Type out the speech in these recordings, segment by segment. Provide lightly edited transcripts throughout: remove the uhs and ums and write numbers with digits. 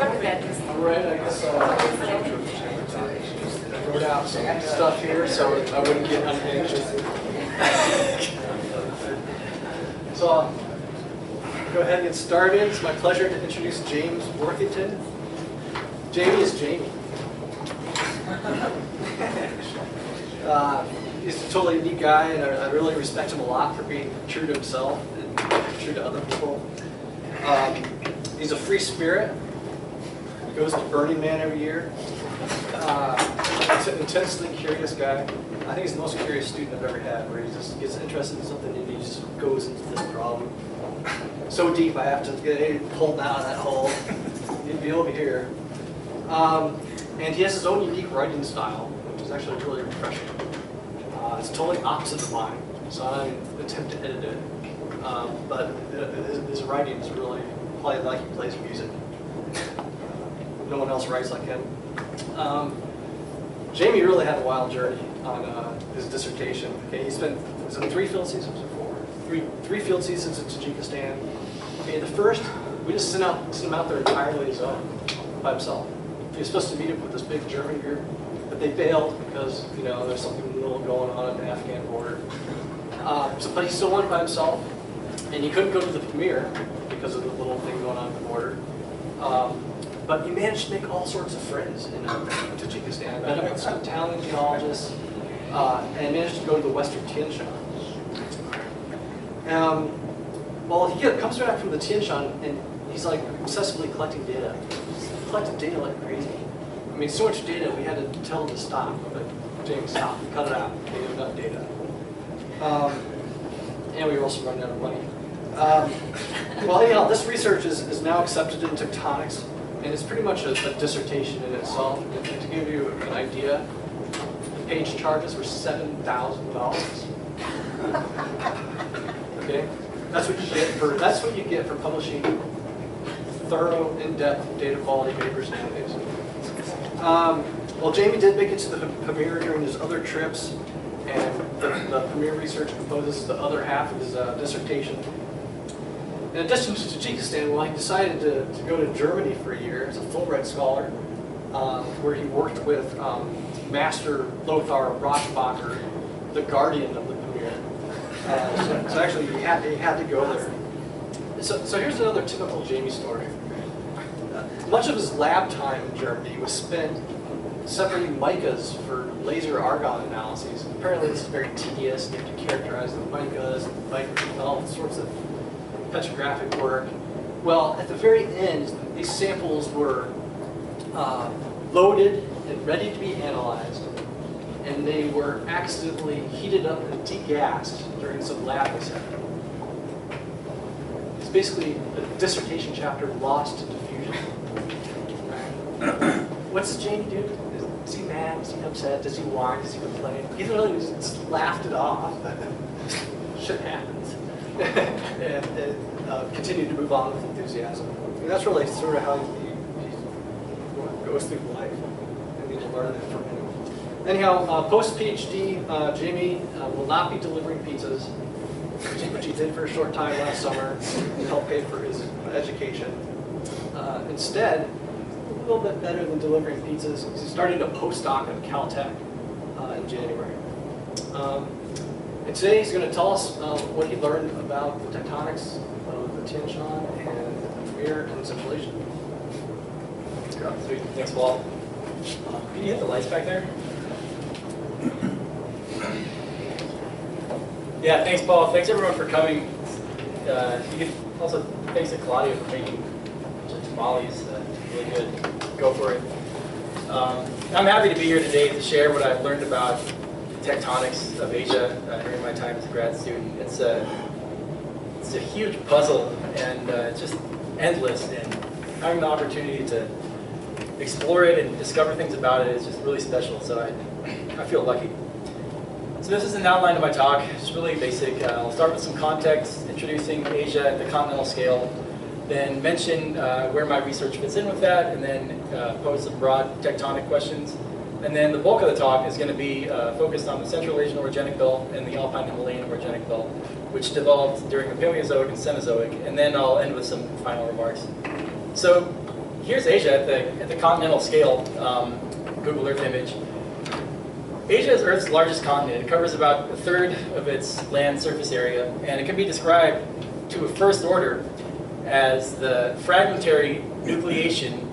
Alright, I guess I wrote out some stuff here so I wouldn't get unhinged. So I'll go ahead and get started. It's my pleasure to introduce James Worthington. Jamie is Jamie. He's a totally unique guy, and I really respect him a lot for being true to himself and true to other people. He's a free spirit. He goes to Burning Man every year. He's an intensely curious guy. I think he's the most curious student I've ever had, where he just gets interested in something and he just goes into this problem. So deep I have to get pulled out of that hole. He'd be over here. And he has his own unique writing style, which is actually really refreshing. It's totally opposite of mine, so I attempt to edit it. But his writing is really probably like he plays music. No one else writes like him. Jamie really had a wild journey on his dissertation. Okay, he spent, was it 3 field seasons or 4? Three field seasons in Tajikistan. Okay, the first, we just sent him out there entirely on his own, by himself. He was supposed to meet up with this big German group, but they failed because, you know, there's something little going on at the Afghan border. But he still went by himself, and he couldn't go to the premiere because of the little thing going on at the border. But he managed to make all sorts of friends in Tajikistan. Met up with some Italian geologists, and managed to go to the Western Tian Shan. Well, he comes back from the Tian Shan, and he's like obsessively collecting data. He's collecting data like crazy. I mean, so much data, we had to tell him to stop. But James, stop, cut it out. We have enough data. And we were also running out of money. Well, anyhow, this research is now accepted in tectonics, and it's pretty much a dissertation in itself. And to give you an idea, the page charges were $7,000. Okay, that's what you get for publishing thorough, in-depth data quality papers nowadays. Well, Jamie did make it to the premiere during his other trips, and the premiere research composes the other half of his dissertation. In addition to Tajikistan, well, he decided to go to Germany for a year as a Fulbright scholar, where he worked with Master Lothar Roschbacher, the guardian of the premiere. So actually, he had to go there. So here's another typical Jamie story. Much of his lab time in Germany was spent separating micas for laser argon analyses. Apparently this is very tedious. You have to characterize the micas and all sorts of petrographic work. Well, at the very end, these samples were loaded and ready to be analyzed, and they were accidentally heated up and degassed during some lab mishap. It's basically a dissertation chapter lost to diffusion. What's Jamie do? Is he mad? Is he upset? Does he whine? Does he complain? He really just laughed it off. Shit happens. and continued to move on with enthusiasm. And that's really sort of how he goes through life. And you can learn that from him. Anyhow, post-PhD, Jamie will not be delivering pizzas, which he did for a short time last summer to help pay for his education. Instead, a little bit better than delivering pizzas, he's starting a postdoc at Caltech in January. And today he's going to tell us what he learned about the tectonics of the Tian Shan and the Premier and Central Asia. Sweet. Thanks, Paul. Can you hit the lights back there? Yeah, thanks, Paul. Thanks, everyone, for coming. Also, thanks to Claudia for making tamales. Really good. Go for it. I'm happy to be here today to share what I've learned about tectonics of Asia during my time as a grad student. It's a huge puzzle, and it's just endless, and having the opportunity to explore it and discover things about it is just really special, so I feel lucky. So this is an outline of my talk. It's really basic. I'll start with some context, introducing Asia at the continental scale, then mention where my research fits in with that, and then pose some broad tectonic questions. And then the bulk of the talk is going to be focused on the Central Asian orogenic belt and the Alpine Himalayan orogenic belt, which developed during the Paleozoic and Cenozoic. And then I'll end with some final remarks. So here's Asia at the continental scale, Google Earth image. Asia is Earth's largest continent. It covers about a third of its land surface area, and it can be described to a first order as the fragmentary nucleation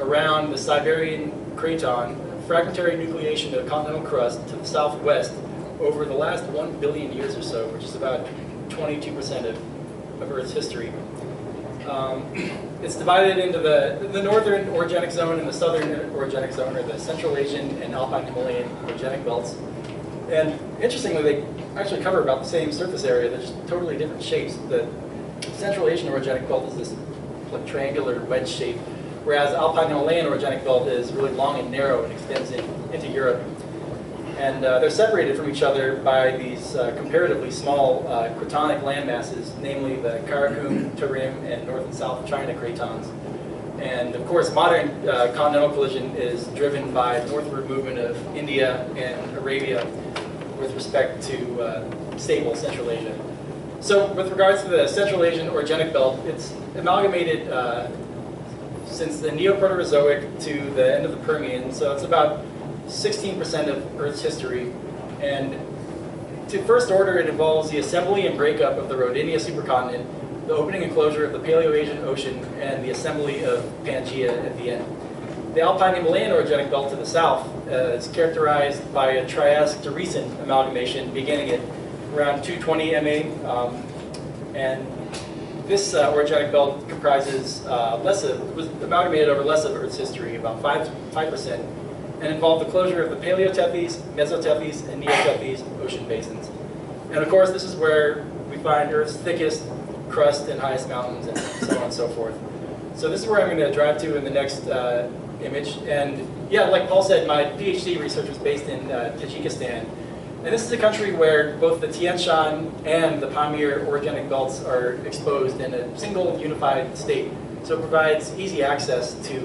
around the Siberian Craton, fragmentary nucleation of continental crust to the southwest over the last 1 billion years or so, which is about 22% of Earth's history. It's divided into the northern orogenic zone and the southern orogenic zone, or the Central Asian and Alpine Himalayan orogenic belts. And interestingly, they actually cover about the same surface area. They're just totally different shapes. The Central Asian orogenic belt is this like triangular wedge shape, whereas the Alpine Himalayan orogenic belt is really long and narrow and extends into Europe. And they're separated from each other by these comparatively small cratonic landmasses, namely the Karakum, Tarim, and North and South China cratons. And of course, modern continental collision is driven by the northward movement of India and Arabia with respect to stable Central Asia. So with regards to the Central Asian orogenic belt, it's amalgamated since the Neoproterozoic to the end of the Permian, so it's about 16% of Earth's history. And to first order, it involves the assembly and breakup of the Rodinia supercontinent, the opening and closure of the Paleoasian Ocean, and the assembly of Pangaea at the end. The Alpine Himalayan orogenic belt to the south is characterized by a Triassic to recent amalgamation beginning at around 220 MA. And this orogenic belt comprises was amalgamated over less of Earth's history, about 5%, and involved the closure of the Paleotethys, Mesotethys, and Neotethys ocean basins. And of course, this is where we find Earth's thickest crust and highest mountains, and so on and so forth. So this is where I'm going to drive to in the next image. And yeah, like Paul said, my PhD research was based in Tajikistan. And this is a country where both the Tian Shan and the Pamir orogenic belts are exposed in a single unified state. So it provides easy access to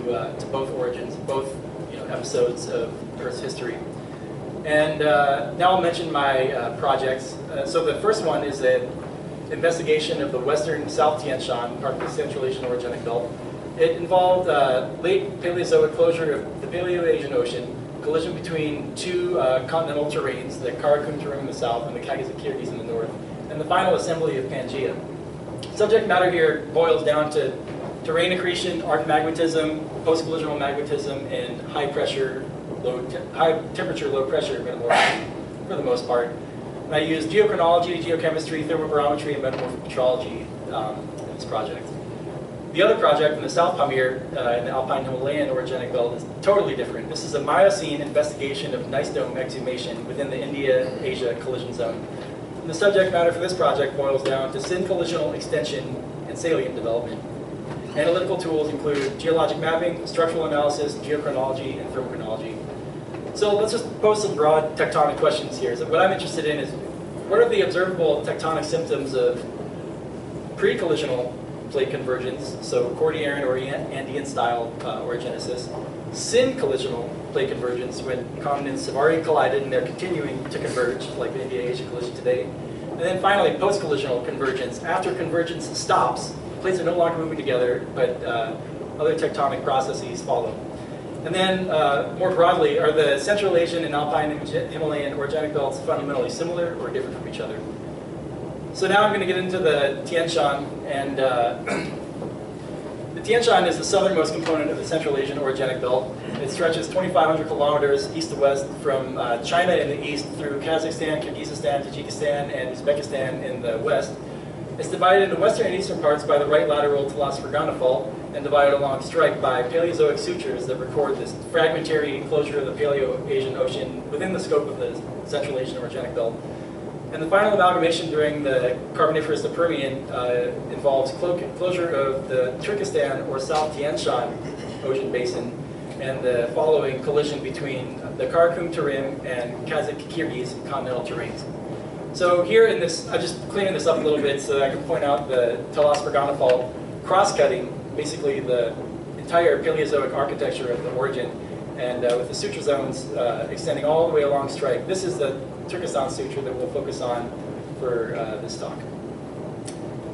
both origins, both episodes of Earth's history. And now I'll mention my projects. So the first one is an investigation of the western South Tian Shan, part of the Central Asian orogenic belt. It involved late Paleozoic closure of the Paleo-Asian Ocean, collision between two continental terrains, the Karakum terrain in the south and the Kyrgyz in the north, and the final assembly of Pangaea. Subject matter here boils down to terrain accretion, arc magmatism, post-collisional magmatism, and high temperature, low pressure metamorphism for the most part. And I used geochronology, geochemistry, thermobarometry, and metamorphic petrology in this project. The other project in the South Pamir in the Alpine Himalayan orogenic belt is totally different. This is a Miocene investigation of gneiss dome exhumation within the India-Asia collision zone. And the subject matter for this project boils down to syn-collisional extension and salient development. Analytical tools include geologic mapping, structural analysis, geochronology, and thermochronology. So let's just pose some broad tectonic questions here. So what I'm interested in is, what are the observable tectonic symptoms of pre-collisional plate convergence, so Cordilleran or Andean-style orogenesis, syn-collisional plate convergence, when continents have already collided and they're continuing to converge, like the India-Asia collision today, and then finally post-collisional convergence. After convergence stops, plates are no longer moving together, but other tectonic processes follow. And then, more broadly, are the Central Asian and Alpine Himalayan orogenic belts fundamentally similar or different from each other? So now I'm going to get into the Tian Shan, and the Tian Shan is the southernmost component of the Central Asian orogenic belt. It stretches 2,500 kilometers east to west from China in the east through Kazakhstan, Kyrgyzstan, Tajikistan, and Uzbekistan in the west. It's divided into western and eastern parts by the right lateral Talas-Fergana fault, and divided along strike by Paleozoic sutures that record this fragmentary closure of the Paleo-Asian Ocean within the scope of the Central Asian orogenic belt. And the final amalgamation during the Carboniferous to Permian involves closure of the Turkestan or South Tian Shan ocean basin and the following collision between the Karakum Tarim and Kazakh-Kyrgyz continental terrains. So here in this, I'm just cleaning this up a little bit so that I can point out the Talas-Fergana fault cross-cutting basically the entire Paleozoic architecture of the origin, and with the suture zones extending all the way along strike. This is the Turkestan suture that we'll focus on for this talk.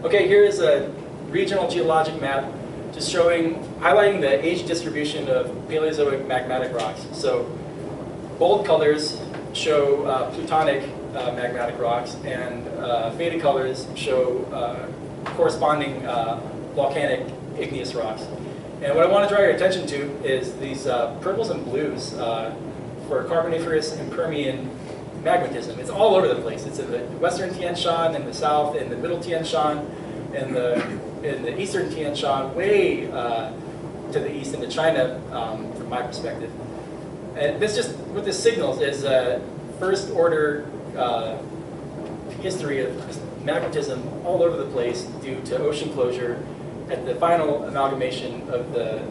Okay, here is a regional geologic map just highlighting the age distribution of Paleozoic magmatic rocks. So bold colors show plutonic magmatic rocks, and faded colors show corresponding volcanic igneous rocks. And what I want to draw your attention to is these purples and blues for Carboniferous and Permian magmatism. It's all over the place. It's in the western Tian Shan, in the south, in the middle Tian Shan, in the eastern Tian Shan, way to the east into China, from my perspective. And what this signals is first order history of magmatism all over the place due to ocean closure at the final amalgamation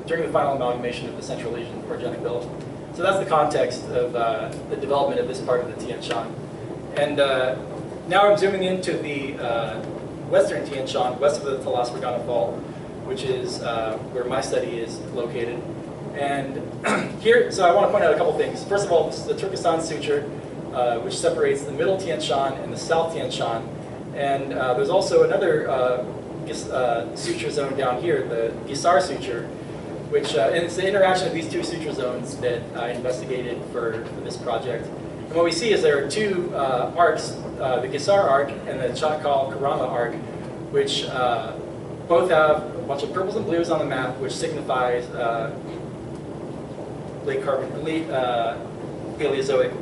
during the final amalgamation of the Central Asian orogenic belt. So that's the context of the development of this part of the Tian Shan. And now I'm zooming into the western Tian Shan, west of the Talas-Morgana Fault, which is where my study is located. And here, so I want to point out a couple things. First of all, this is the Turkestan suture, which separates the middle Tian Shan and the south Tian Shan. And there's also another suture zone down here, the Gisar suture, which and it's the interaction of these two suture zones that I investigated for this project. And what we see is there are two arcs, the Gisar arc and the Chatkal-Karama arc, which both have a bunch of purples and blues on the map, which signifies late Paleozoic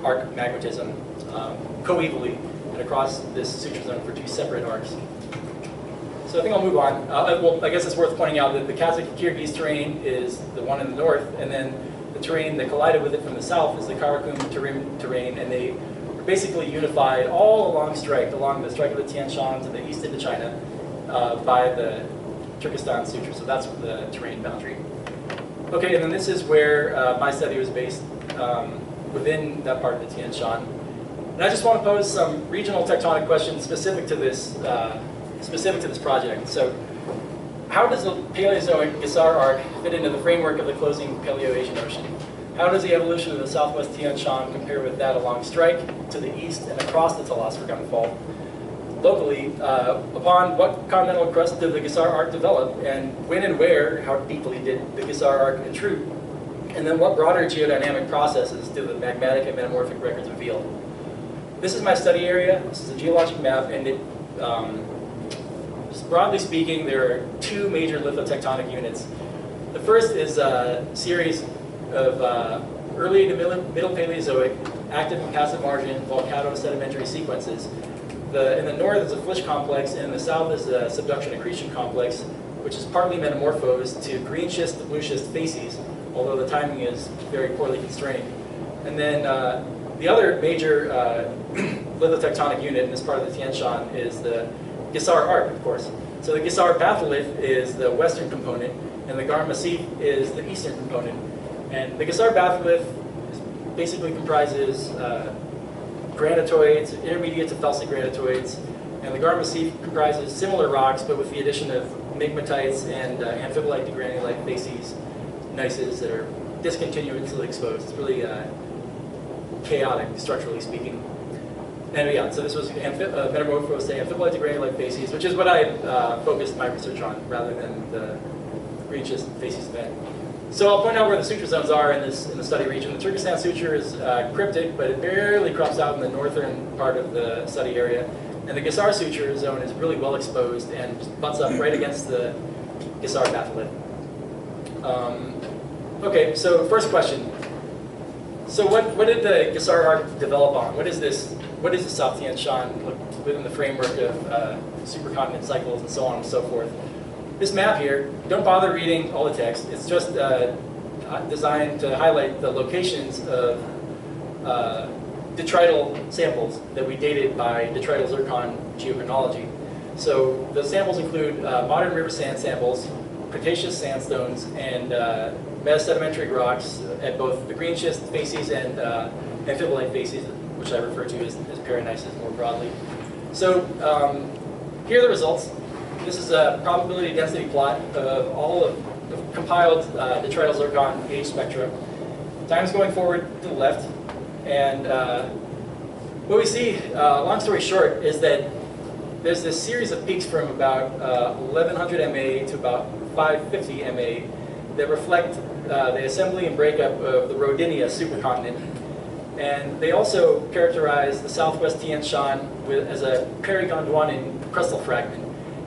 arc magmatism coevally and across this suture zone for two separate arcs. So I think I'll move on. Well, I guess it's worth pointing out that the Kazakh-Kyrgyz terrain is the one in the north, and then the terrain that collided with it from the south is the Karakum terrain, and they are basically unified all along the strike of the Tian Shan to the east into China by the Turkestan suture. So that's the terrain boundary. Okay, and then this is where my study was based within that part of the Tian Shan. And I just want to pose some regional tectonic questions specific to this project. So, how does the Paleozoic Gisar arc fit into the framework of the closing Paleo-Asian Ocean? How does the evolution of the southwest Tian Shan compare with that along strike, to the east, and across the Talas-Morgana Fault? Locally, upon what continental crust did the Gisar arc develop, and when and where, how deeply did the Gisar arc intrude? And then what broader geodynamic processes do the magmatic and metamorphic records reveal? This is my study area. This is a geologic map, and it, just broadly speaking, there are two major lithotectonic units. The first is a series of early to middle Paleozoic active and passive margin volcano-sedimentary sequences. In the north is a Flysch complex, and in the south is a subduction accretion complex, which is partly metamorphosed to green schist to blue schist facies, although the timing is very poorly constrained. And then the other major lithotectonic unit in this part of the Tian Shan is the Gisar arc, of course. So the Gisar batholith is the western component, and the Gar Massif is the eastern component. And the Gisar batholith basically comprises granitoids, intermediate to felsic granitoids, and the Gar Massif comprises similar rocks, but with the addition of migmatites and amphibolite to granulite facies, gneisses that are discontinuously exposed. It's really chaotic, structurally speaking. And yeah, so this was metamorphosed to amphibolite to granulite facies, which is what I focused my research on, rather than the green schist facies bed. So I'll point out where the suture zones are in the study region. The Turkestan suture is cryptic, but it barely crops out in the northern part of the study area. And the Gisar suture zone is really well exposed and just butts up right against the Gisar batholith. Okay, so first question. So what did the Gisar arc develop on? What is the South Tian Shan within the framework of supercontinent cycles and so on and so forth? This map here, don't bother reading all the text. It's just designed to highlight the locations of detrital samples that we dated by detrital zircon geochronology. So the samples include modern river sand samples, Cretaceous sandstones, and metasedimentary rocks at both the green schist facies and amphibolite facies, which I refer to as paragneisses more broadly. So here are the results. This is a probability density plot of all of the compiled detrital zircon age spectra. Time's going forward to the left. And what we see, long story short, is that there's this series of peaks from about 1100 MA to about 550 MA that reflect the assembly and breakup of the Rodinia supercontinent. And they also characterize the southwest Tian Shan as a peri-Gondwanan crustal fragment.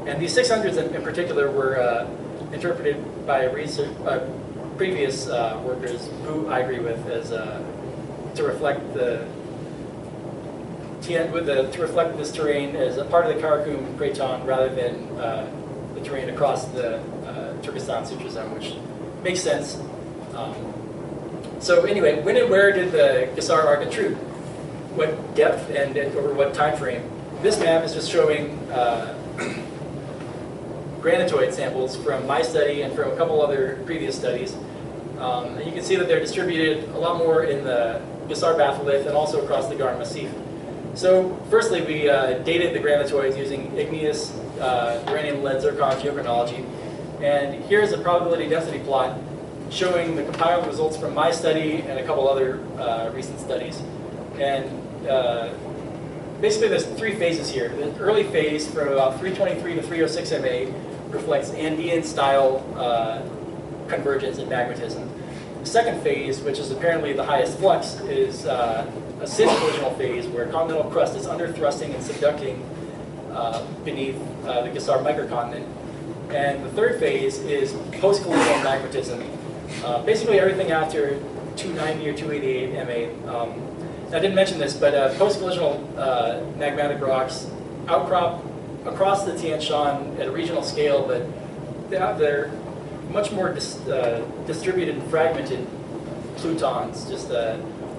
And these 600s in particular were interpreted by previous workers, who I agree with, as to reflect to reflect this terrain as a part of the Karakum Craton rather than the terrain across the Turkestan Sutra Zone, which makes sense. So anyway, when and where did the Gesar arc intrude? What depth and over what time frame? This map is just showing granitoid samples from my study and from a couple other previous studies. And you can see that they're distributed a lot more in the Gesar batholith and also across the Gar Massif. So firstly, we dated the granitoids using igneous uranium lead zircon geochronology. And here's a probability density plot showing the compiled results from my study and a couple other recent studies. And basically there's three phases here. The early phase from about 323 to 306 MA reflects Andean-style convergence and magmatism. The second phase, which is apparently the highest flux, is a syn-collisional phase where continental crust is under-thrusting and subducting beneath the Gesar microcontinent. And the third phase is post-collisional magmatism. Basically everything after 290 or 288 MA. I didn't mention this, but post-collisional magmatic rocks outcrop across the Tian Shan at a regional scale, but they're much more distributed and fragmented plutons, just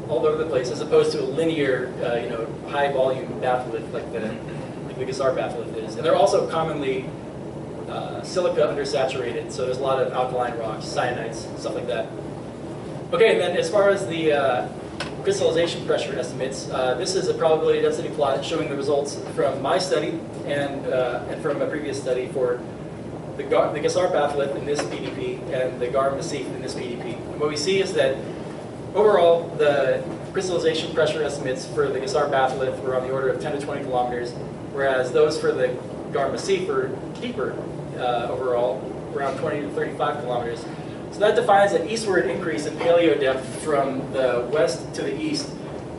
all over the place, as opposed to a linear, high volume batholith like the Gesar batholith is. And they're also commonly silica undersaturated, so there's a lot of alkaline rocks, cyanides, stuff like that. Okay, and then as far as the crystallization pressure estimates, this is a probability density plot showing the results from my study and from a previous study for the Gesar batholith in this PDP and the Gar Massif in this PDP. And what we see is that overall the crystallization pressure estimates for the Gesar batholith were on the order of 10 to 20 kilometers, whereas those for the Gar Massif were deeper overall, around 20 to 35 kilometers. So that defines an eastward increase in paleo depth from the west to the east,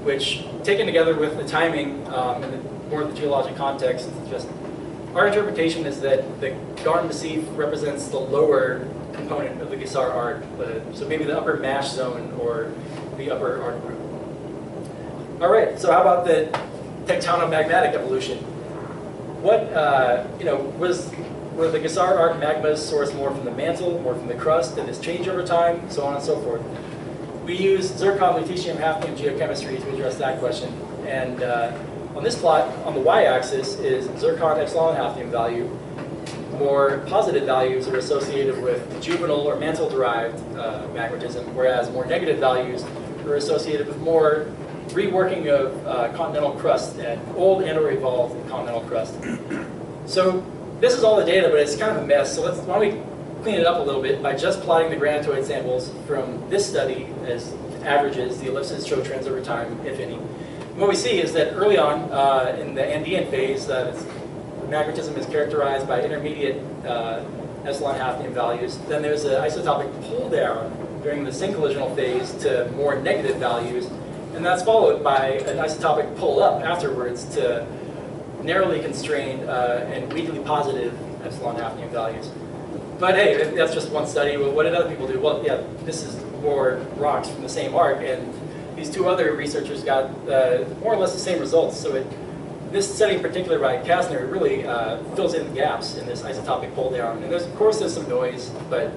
which, taken together with the timing and more of the geologic context, just our interpretation is that the Gar Massif represents the lower component of the Gesar arc, so maybe the upper mash zone or the upper arc group. All right, so how about the tectonomagmatic evolution? What were the Gesar arc magmas sourced more from the mantle, more from the crust, did this change over time, so on and so forth? We use zircon, lutetium, hafnium geochemistry to address that question. And on this plot, on the y-axis is zircon epsilon hafnium value. More positive values are associated with juvenile or mantle-derived magmatism, whereas more negative values are associated with more reworking of continental crust and old and/or evolved continental crust. So this is all the data, but it's kind of a mess. So why don't we clean it up a little bit by just plotting the granitoid samples from this study as averages. The ellipses show trends over time, if any. And what we see is that early on in the Andean phase, magmatism is characterized by intermediate epsilon hafnium values. Then there's an isotopic pull down during the syncollisional phase to more negative values, and that's followed by an isotopic pull up afterwards to narrowly constrained and weakly positive epsilon hafnium values. But hey, that's just one study. Well, what did other people do? Well, yeah, this is more rocks from the same arc, and these two other researchers got more or less the same results. So this study in particular by Kastner really fills in the gaps in this isotopic pull down. And of course there's some noise, but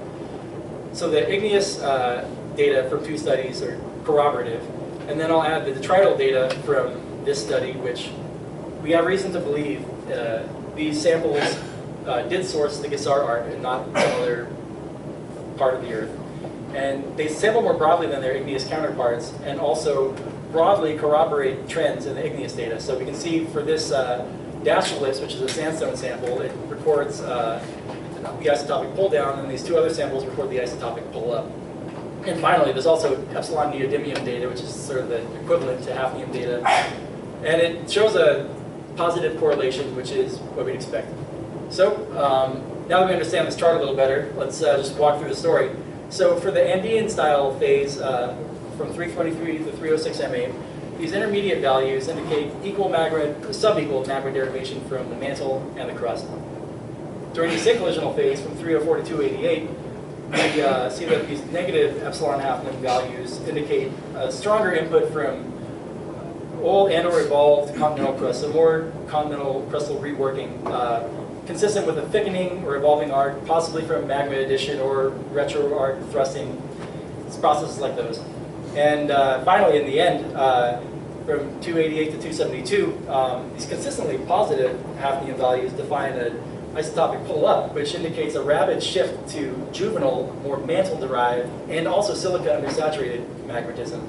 so the igneous data from two studies are corroborative. And then I'll add the detrital data from this study, which we have reason to believe these samples did source the Gesar arc and not some other part of the Earth. And they sample more broadly than their igneous counterparts and also broadly corroborate trends in the igneous data. So we can see for this dash ellipse, which is a sandstone sample, it records the isotopic pull down, and these two other samples record the isotopic pull up. And finally, there's also epsilon neodymium data, which is sort of the equivalent to hafnium data. And it shows a positive correlation, which is what we'd expect. So now that we understand this chart a little better, let's just walk through the story. So for the Andean style phase, from 323 to 306 MA, these intermediate values indicate equal magma, subequal magma derivation from the mantle and the crust. During the syncollisional phase, from 304 to 288, we see that these negative epsilon half moon values indicate a stronger input from old and or evolved continental crust, so more continental crustal reworking, consistent with a thickening or evolving arc, possibly from magma addition or retro arc thrusting. It's processes like those. And finally, in the end, from 288 to 272, these consistently positive hafnium values define an isotopic pull-up, which indicates a rapid shift to juvenile, more mantle-derived, and also silica undersaturated magmatism,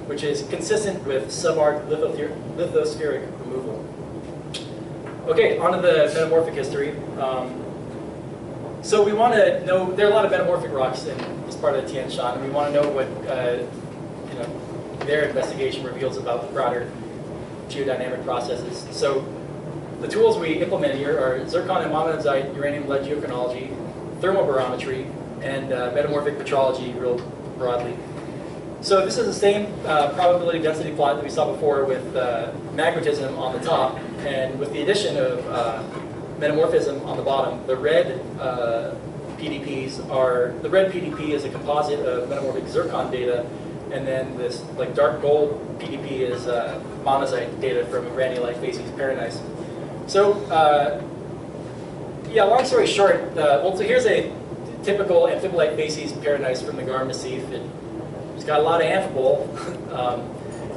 which is consistent with subarc lithospheric removal. Okay, on to the metamorphic history. So we want to know, there are a lot of metamorphic rocks in this part of Tian Shan, and we want to know what their investigation reveals about the broader geodynamic processes. So the tools we implement here are zircon and monazite uranium-lead geochronology, thermobarometry, and metamorphic petrology real broadly. So this is the same probability density plot that we saw before with magmatism on the top, and with the addition of metamorphism on the bottom. The red PDPs are, the red PDP is a composite of metamorphic zircon data, and then this like dark gold PDP is monazite data from a granulite facies paradise. So yeah, long story short, well, so here's a typical amphibolite facies paradise from the Gar Massif. It's got a lot of amphibole.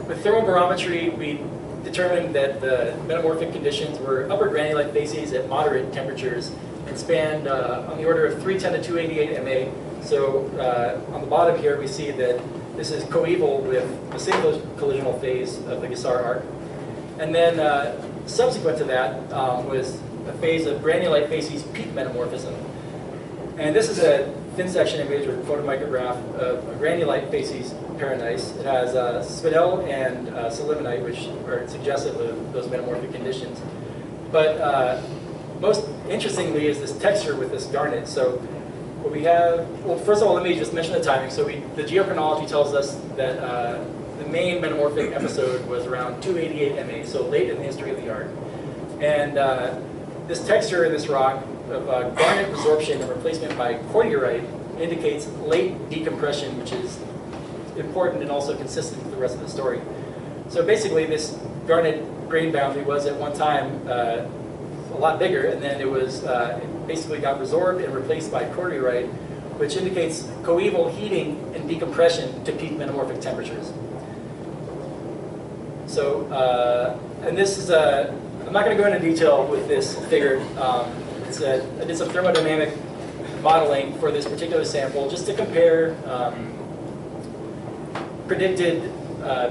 With thermobarometry, we determined that the metamorphic conditions were upper granulite facies at moderate temperatures and spanned on the order of 310 to 288 MA. So on the bottom here, we see that this is coeval with the single collisional phase of the Gesar arc. And then subsequent to that was a phase of granulite facies peak metamorphism. And this is a thin section image with photomicrograph of a granulite facies paradise. It has spinel and selimonite, which are suggestive of those metamorphic conditions. But most interestingly is this texture with this garnet. So what we have, well, first of all, let me just mention the timing. So the geochronology tells us that the main metamorphic episode was around 288 MA, so late in the history of the arc. And this texture in this rock of garnet resorption and replacement by cordierite indicates late decompression, which is important and also consistent with the rest of the story. So basically, this garnet grain boundary was at one time a lot bigger, and then it was it basically got resorbed and replaced by cordierite, which indicates coeval heating and decompression to peak metamorphic temperatures. So, and this is I'm not going to go into detail with this figure. I did some thermodynamic modeling for this particular sample just to compare predicted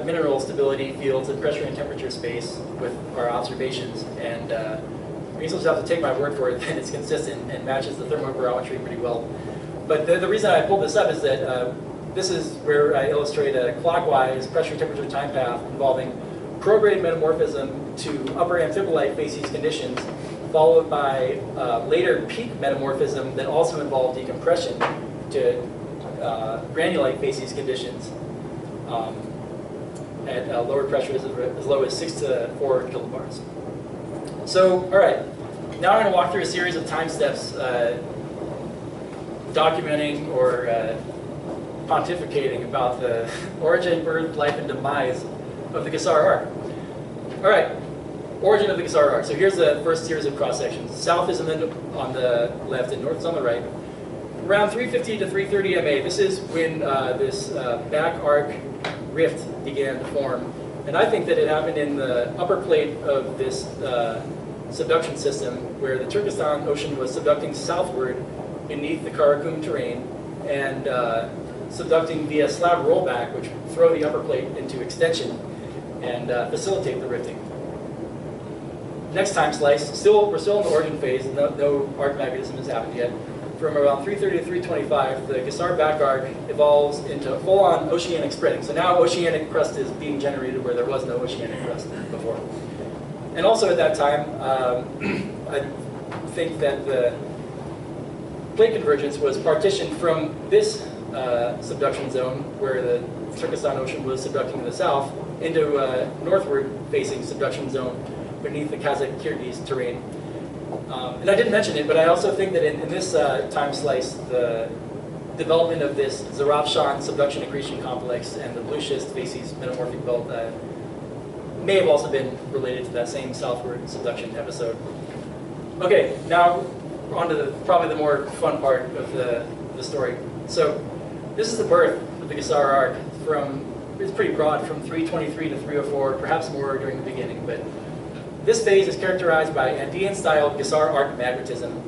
mineral stability fields in pressure and temperature space with our observations. And you just have to take my word for it that it's consistent and matches the thermobarometry pretty well. But the reason I pulled this up is that this is where I illustrate a clockwise pressure temperature time path involving prograde metamorphism to upper amphibolite facies conditions, followed by later peak metamorphism that also involved decompression to granulite facies conditions at lower pressures as low as 6 to 4 kilobars. So, all right, now I'm going to walk through a series of time steps documenting or pontificating about the origin, birth, life, and demise of the Gesar arc. All right, origin of the Gesar arc. So here's the first series of cross sections. South is on the left and north is on the right. Around 350 to 330 MA, this is when this back arc rift began to form. And I think that it happened in the upper plate of this subduction system where the Turkestan Ocean was subducting southward beneath the Karakum terrain and subducting via slab rollback, which would throw the upper plate into extension and facilitate the rifting. Next time slice, we're still in the origin phase, no arc magnetism has happened yet. From around 330 to 325, the Gesar back arc evolves into full-on oceanic spreading. So now oceanic crust is being generated where there was no oceanic crust before. And also at that time, I think that the plate convergence was partitioned from this subduction zone, where the Turkestan Ocean was subducting to the south, into a northward-facing subduction zone beneath the Kazakh-Kyrgyz terrain. And I didn't mention it, but I also think that in this time slice, the development of this Zarafshan subduction accretion complex and the blue schist facies metamorphic belt may have also been related to that same southward subduction episode. Okay, now on to probably the more fun part of the story. So this is the birth of the Gesar arc it's pretty broad, from 323 to 304, perhaps more during the beginning, but this phase is characterized by Andean-style Gesar arc magmatism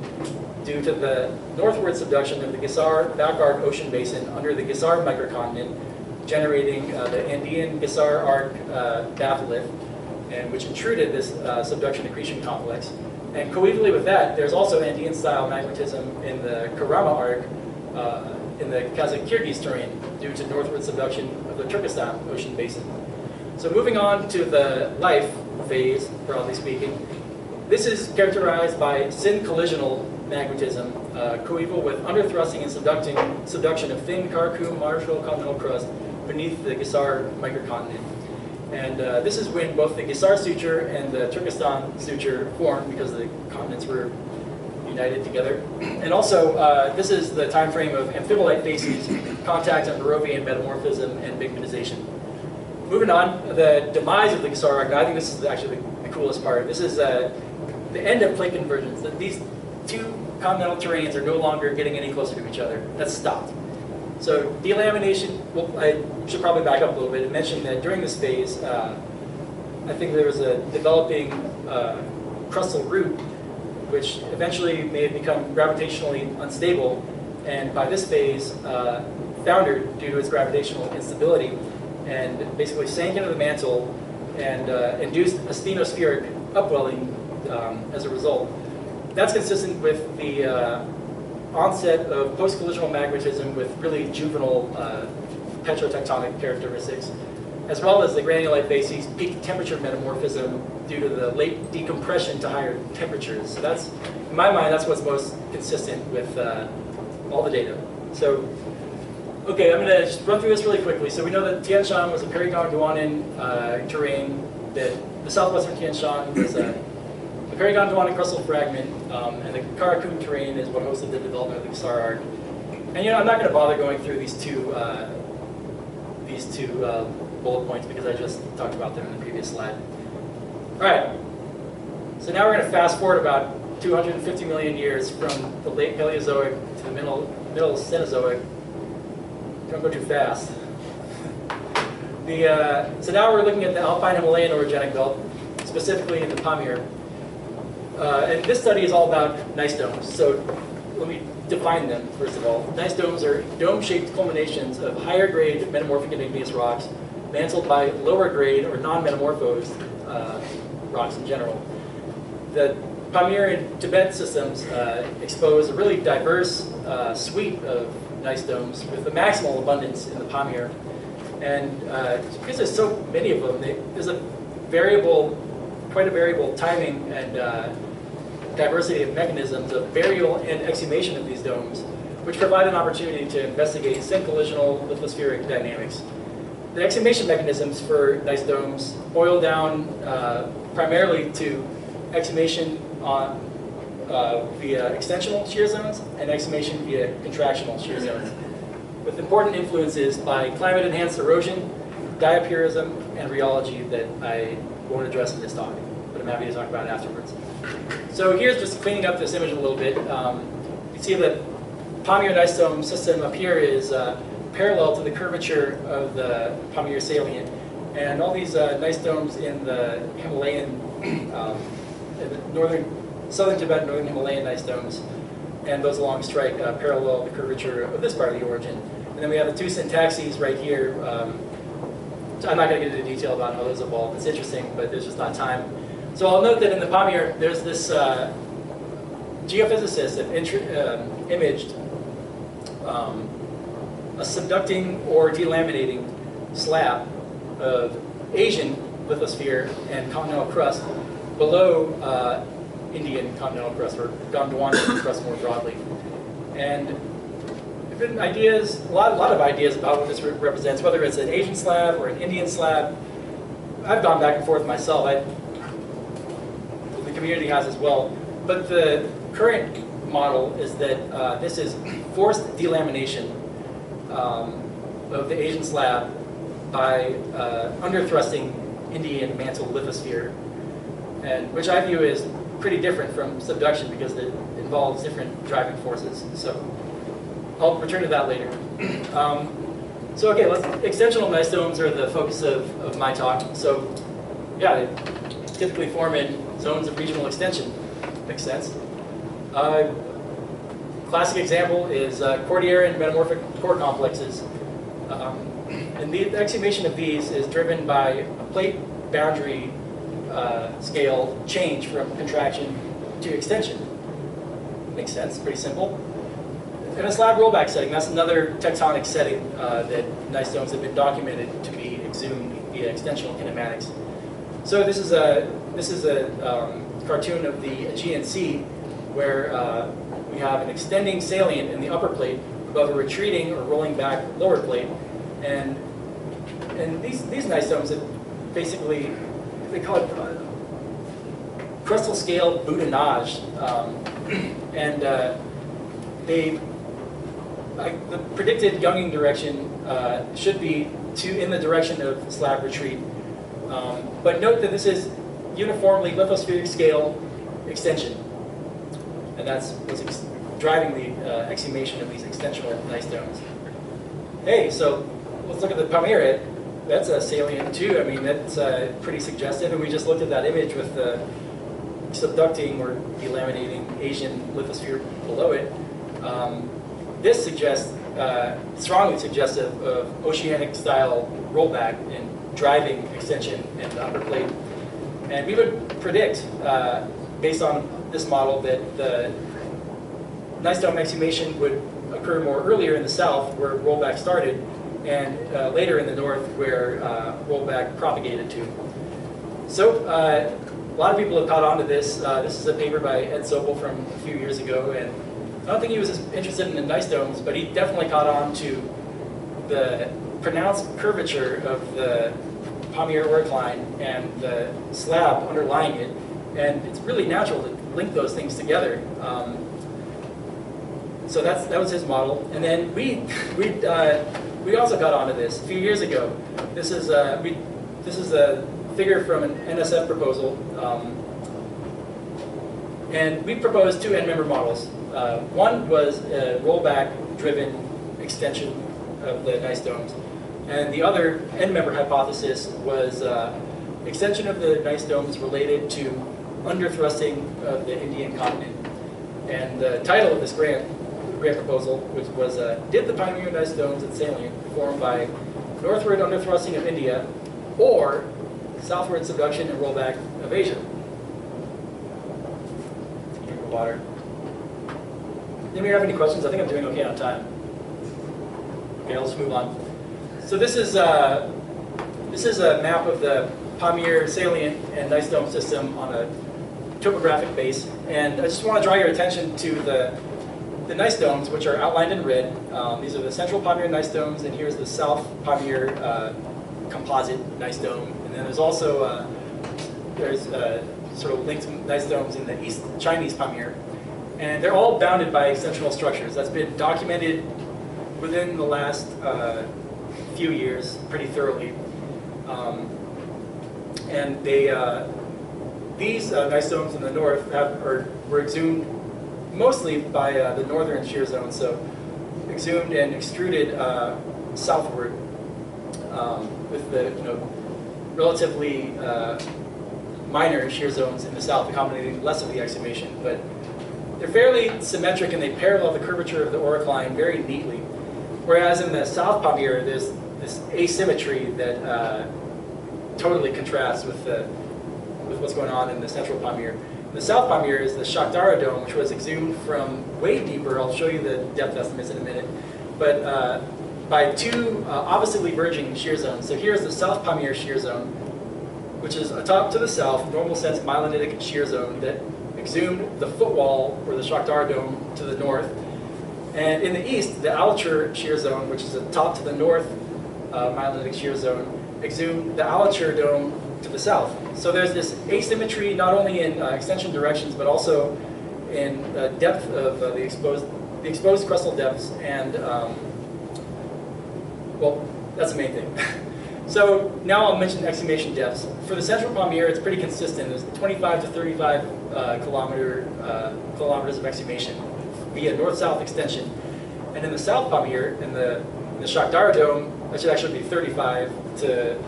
due to the northward subduction of the Gesar back arc ocean basin under the Gesar microcontinent, generating the Andean Gesar arc batholith, and which intruded this subduction accretion complex. And coevally with that, there's also Andean-style magmatism in the Karama arc in the Kazakh-Kyrgyz terrain due to northward subduction of the Turkestan ocean basin. So moving on to the life phase, broadly speaking, this is characterized by syn-collisional magmatism, coeval with underthrusting and subduction of thin Karakum marginal continental crust beneath the Gesar microcontinent. And this is when both the Gesar suture and the Turkestan suture formed, because the continents were united together. And also, this is the time frame of amphibolite facies, contact and Barovian metamorphism and pigmentization. Moving on, the demise of the Gesar arc. Now, I think this is actually the coolest part. This is the end of plate convergence. That these two continental terrains are no longer getting any closer to each other. That's stopped. So delamination, well, I should probably back up a little bit and mention that during this phase, I think there was a developing crustal root, which eventually may have become gravitationally unstable, and by this phase, foundered due to its gravitational instability, and basically sank into the mantle and induced a stenospheric upwelling as a result. That's consistent with the onset of post-collisional magmatism with really juvenile petrotectonic characteristics, as well as the granulite facies peak temperature metamorphism due to the late decompression to higher temperatures. So that's, in my mind, that's what's most consistent with all the data. So, okay, I'm going to just run through this really quickly. So we know that Tian Shan was a Perigon-Duanan terrain, that the southwestern Tian Shan was a Perigon-Duanan crustal fragment, and the Karakum terrain is what hosted the development of the Gesar arc. And I'm not going to bother going through these two bullet points because I just talked about them in the previous slide. All right, so now we're going to fast forward about 250 million years from the late Paleozoic to the middle Cenozoic. Don't go too fast. So now we're looking at the Alpine Himalayan orogenic belt, specifically in the Pamir. And this study is all about gneiss domes. So let me define them, first of all. Gneiss domes are dome-shaped culminations of higher-grade metamorphic and igneous rocks mantled by lower-grade or non-metamorphosed rocks in general. The Pamir and Tibet systems expose a really diverse suite of gneiss domes with the maximal abundance in the Pamir. And because there's so many of them, there's a quite a variable timing and diversity of mechanisms of burial and exhumation of these domes, which provide an opportunity to investigate syn-collisional lithospheric dynamics. The exhumation mechanisms for gneiss domes boil down primarily to exhumation via extensional shear zones and exhumation via contractional shear zones, with important influences by climate-enhanced erosion, diapirism, and rheology that I won't address in this talk, but I'm happy to talk about it afterwards. So here's just cleaning up this image a little bit. You can see that Pamir gneiss dome system up here is parallel to the curvature of the Pamir salient, and all these gneiss domes in the Himalayan, southern Tibet, northern Himalayan gneiss domes, and those along strike parallel the curvature of this part of the origin. And then we have the two syntaxes right here. I'm not going to get into detail about how those evolved. It's interesting, but there's just not time. So I'll note that in the Pamir, there's this geophysicist that imaged a subducting or delaminating slab of Asian lithosphere and continental crust below Indian continental crust, or Gondwana crust more broadly. And there have been ideas, a lot of ideas about what this represents, whether it's an Asian slab or an Indian slab. I've gone back and forth myself. The community has as well. But the current model is that this is forced delamination of the Asian slab by underthrusting Indian mantle lithosphere, and which I view as pretty different from subduction because it involves different driving forces. So I'll return to that later. So okay, extensional gneisstones are the focus of my talk. So yeah, they typically form in zones of regional extension. Makes sense. Classic example is Cordilleran metamorphic core complexes. And the exhumation of these is driven by a plate boundary scale change from contraction to extension. Makes sense, pretty simple. And a slab rollback setting, that's another tectonic setting that gneisstones have been documented to be exhumed via extensional kinematics. So this is a cartoon of the Aegean Sea where we have an extending salient in the upper plate above a retreating or rolling back lower plate. And these gneisstones, basically, they call it crustal scale boudinage. The predicted younging direction should be in the direction of slab retreat. But note that this is uniformly lithospheric scale extension. And that's what's driving the exhumation of these extensional gneisstones. Hey, so let's look at the Pamir. That's a salient too. I mean, that's pretty suggestive. And we just looked at that image with the subducting or delaminating Asian lithosphere below it. This suggests, strongly suggestive of oceanic style rollback and driving extension in the upper plate. And we would predict, based on this model, that the gneisstone exhumation would occur more earlier in the south, where rollback started, and later in the north, where rollback propagated to. So a lot of people have caught on to this. This is a paper by Ed Sobel from a few years ago, and I don't think he was as interested in the gneisstones, but he definitely caught on to the pronounced curvature of the Pamir oricline and the slab underlying it, and it's really natural to link those things together. So that was his model, and then we also got onto this a few years ago. This is a figure from an NSF proposal, and we proposed two end-member models. One was a rollback-driven extension of the gneisstones, and the other end-member hypothesis was extension of the gneisstones related to underthrusting of the Indian continent. And the title of this grant proposal, which was did the Pioneer gneisstones at salient formed by northward underthrusting of India or southward subduction and rollback of Asia? Drink of water. Anybody have any questions? I think I'm doing okay on time. Okay, I'll just move on. So this is a map of the Pamir salient and gneisstone system on a topographic base, and I just want to draw your attention to the gneisstones, which are outlined in red. These are the central Pamir gneisstones, and here's the south Pamir composite gneisstone. And then there's also sort of linked gneisstones in the east Chinese Pamir. And they're all bounded by extensional structures. That's been documented within the last few years pretty thoroughly. And these gneisstones in the north were exhumed mostly by the northern shear zone, so exhumed and extruded southward with the relatively minor shear zones in the south accommodating less of the exhumation. But they're fairly symmetric and they parallel the curvature of the oricline very neatly. Whereas in the south Pamir, there's this asymmetry that totally contrasts with what's going on in the central Pamir. The south Pamir is the Shakdara dome, which was exhumed from way deeper. I'll show you the depth estimates in a minute. But by two oppositely verging shear zones. So here's the south Pamir shear zone, which is atop to the south, normal sense myelinitic shear zone that exhumed the footwall or the Shakhtar Dome to the north. And in the east, the Altucher shear zone, which is atop to the north myelinitic shear zone, exhumed the Altucher Dome to the south. So there's this asymmetry not only in extension directions, but also in depth of the exposed crustal depths, and well, that's the main thing. So now I'll mention exhumation depths. For the central Pamir, it's pretty consistent. There's 25 to 35 kilometers of exhumation via north-south extension. And in the south Pamir, in the Shakhtar Dome, that should actually be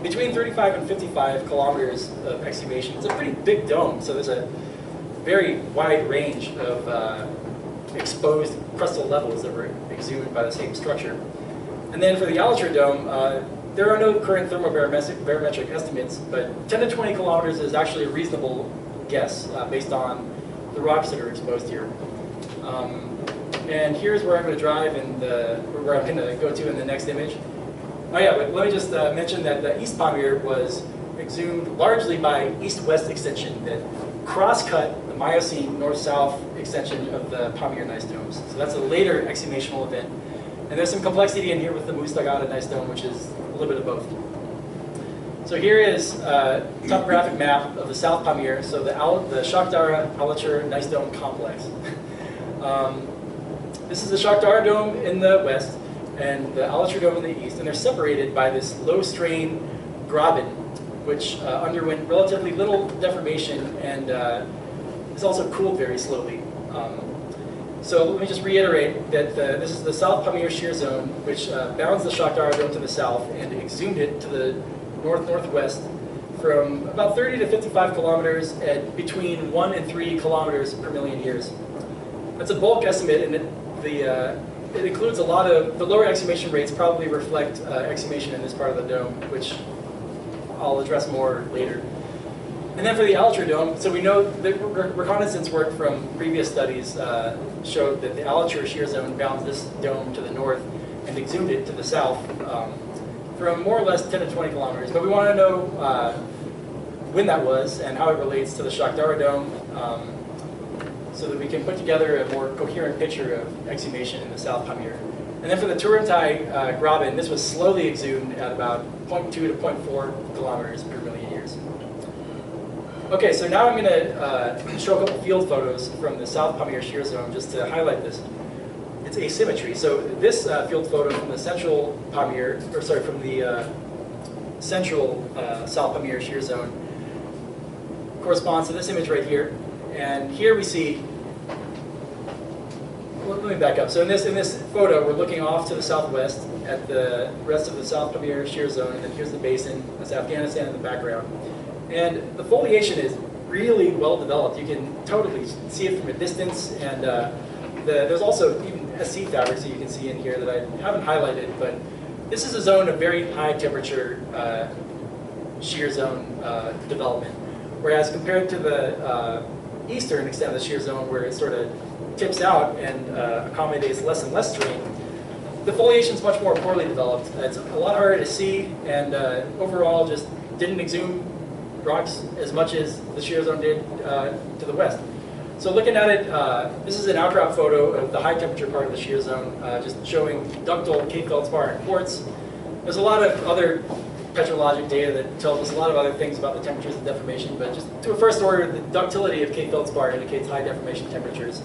between 35 and 55 kilometers of exhumation. It's a pretty big dome, so there's a very wide range of exposed crustal levels that were exhumed by the same structure. And then for the Altucher Dome, there are no current thermobarometric estimates, but 10 to 20 kilometers is actually a reasonable guess based on the rocks that are exposed here. And here's where I'm going to drive and where I'm going to go to in the next image. Oh yeah, but let me just mention that the East Pamir was exhumed largely by east-west extension that cross-cut the Miocene north-south extension of the Pamir gneiss domes. So that's a later exhumational event. And there's some complexity in here with the Mustagata gneiss dome, which is a little bit of both. So here is a topographic map of the South Pamir, so the Shakhtar Altucher gneiss dome complex. This is the Shakhtar Dome in the west and the Altucher Dome in the east, and they're separated by this low-strain graben, which underwent relatively little deformation and is also cooled very slowly. So let me just reiterate that this is the South Pamir shear zone, which bounds the Shakhtar Dome to the south and exhumed it to the north-northwest from about 30 to 55 kilometers at between 1 and 3 kilometers per million years. That's a bulk estimate, and it includes a lot of, the lower exhumation rates probably reflect exhumation in this part of the dome, which I'll address more later. And then for the Altucher Dome, so we know that reconnaissance work from previous studies showed that the Altucher shear zone bounds this dome to the north and exhumed it to the south from more or less 10 to 20 kilometers. But we want to know when that was and how it relates to the Shakhtar Dome so that we can put together a more coherent picture of exhumation in the South Pamir. And then for the Turantai graben, this was slowly exhumed at about 0.2 to 0.4 kilometers per million years. Okay, so now I'm going to show a couple field photos from the South Pamir shear zone just to highlight this. It's asymmetry. So this field photo from the central Pamir, or sorry, from the central South Pamir shear zone corresponds to this image right here. And here we see, well, let me back up. So in this photo, we're looking off to the southwest at the rest of the South Pamir shear zone, and then here's the basin. That's Afghanistan in the background. And the foliation is really well developed. You can totally see it from a distance, and there's also even SC fabrics that you can see in here that I haven't highlighted, but this is a zone of very high temperature shear zone development. Whereas compared to the eastern extent of the shear zone, where it sort of tips out and accommodates less and less strain, the foliation is much more poorly developed. It's a lot harder to see, and overall just didn't exhume rocks as much as the shear zone did to the west. So looking at it, this is an outcrop photo of the high temperature part of the shear zone, just showing ductile Cape feldspar and quartz. There's a lot of other petrologic data that tells us a lot of other things about the temperatures of deformation, but just to a first order, the ductility of Cape feldspar indicates high deformation temperatures,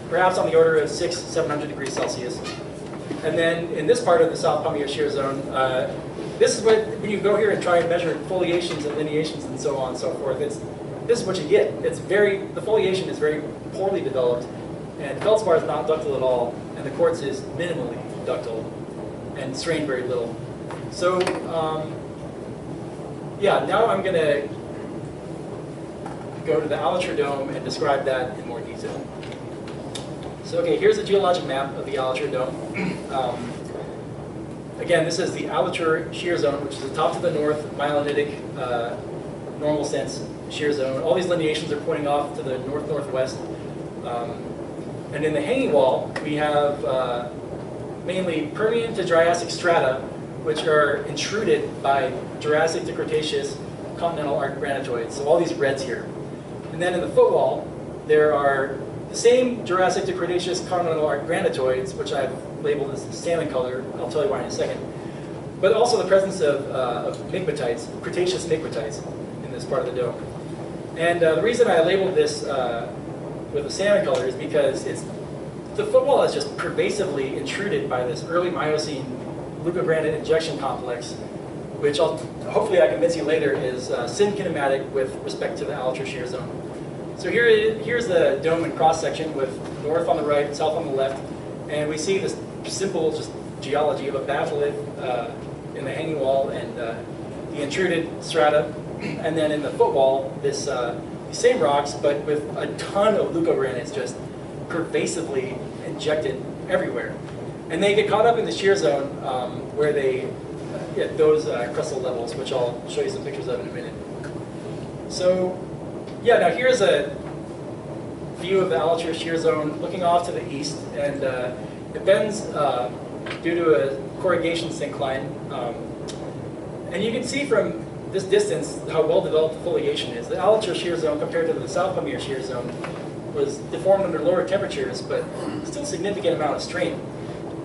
perhaps on the order of 700 degrees Celsius. And then in this part of the South Pamir shear zone, this is when you go here and try and measure foliations and lineations and so on and so forth, this is what you get. The foliation is very poorly developed, and feldspar is not ductile at all, and the quartz is minimally ductile and strained very little. So, yeah, now I'm going to go to the Altucher Dome and describe that in more detail. So, okay, here's a geologic map of the Altucher Dome. Again, this is the Altucher shear zone, which is atop to the north, myelinitic, normal sense shear zone. All these lineations are pointing off to the north-northwest. And in the hanging wall, we have mainly Permian to Triassic strata, which are intruded by Jurassic to Cretaceous continental arc granitoids, so all these reds here. And then in the footwall, there are the same Jurassic to Cretaceous continental arc granitoids, which I've labeled as salmon color. I'll tell you why in a second. But also the presence of migmatites, Cretaceous migmatites, in this part of the dome. And the reason I labeled this with a salmon color is because the footwall is just pervasively intruded by this early Miocene leucogranite injection complex, which hopefully I convince you later is synkinematic with respect to the Altucher shear zone. So here's the dome in cross-section with north on the right, south on the left, and we see this simple just geology of a batholith in the hanging wall and the intruded strata, and then in the footwall, these same rocks, but with a ton of leucogranites just pervasively injected everywhere. And they get caught up in the shear zone where they get those crustal levels, which I'll show you some pictures of in a minute. So, yeah, now here's a view of the Altucher shear zone looking off to the east, and it bends due to a corrugation syncline. And you can see from this distance how well developed the foliation is. The Altucher shear zone compared to the South Pamir shear zone was deformed under lower temperatures, but still significant amount of strain.